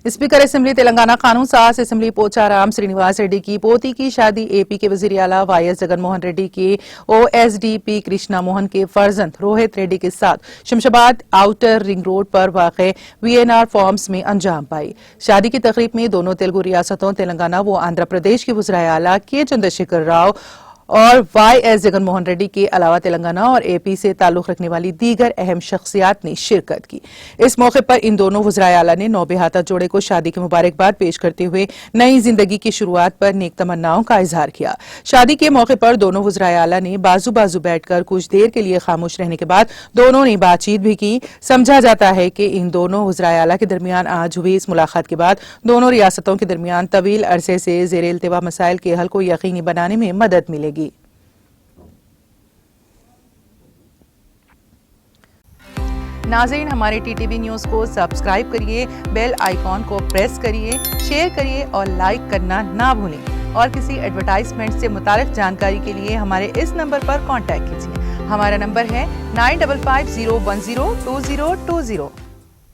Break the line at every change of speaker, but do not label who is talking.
Speaker assembly Telangana कानून साज assembly Pocharam Srinivas Reddy की पोती की शादी एपी के वजीर आला वाईएस जगनमोहन रेड्डी के ओएसडीपी कृष्णा मोहन के फर्जंद रोहित रेड्डी के साथ शमशाबाद आउटर रिंग रोड पर वाक़ वीएनआर फॉर्म्स में अंजाम पाई। शादी की तकरीब में दोनों तेलुगु रियासतों तेलंगाना व आंध्र प्रदेश के वज़ीर आला के चंद्रशेखर राव और वाईएस जगनमोहन रेड्डी के अलावा तेलंगाना और एपी से ताल्लुक रखने वाली दीगर अहम शख्सियात ने शिरकत की। इस मौके पर इन दोनों वज़ीर आला ने नौबेहाता जोड़े को शादी की मुबारकबाद पेश करते हुए नई जिंदगी की शुरुआत पर नेक तमन्नाओं का इजहार किया। शादी के मौके पर दोनों वज़ीर आला ने बाजू बाजू बैठकर कुछ देर के लिए खामोश रहने के बाद दोनों ने बातचीत भी की। समझा जाता है कि इन दोनों वज़ीर आला के दरमियान आज हुई इस मुलाकात के बाद दोनों रियासतों के दरमियान तवील अरसे से ज़ेर इल्तिवा मसाइल के हल को यकीनी बनाने में मदद मिलेगी। नाज़रीन, हमारे टीटीवी न्यूज़ को सब्सक्राइब करिए, बेल आइकॉन को प्रेस करिए, शेयर करिए और लाइक करना ना भूलें। और किसी एडवर्टाइजमेंट से मुताल्लिक़ जानकारी के लिए हमारे इस नंबर पर कांटेक्ट कीजिए। हमारा नंबर है 9550102020।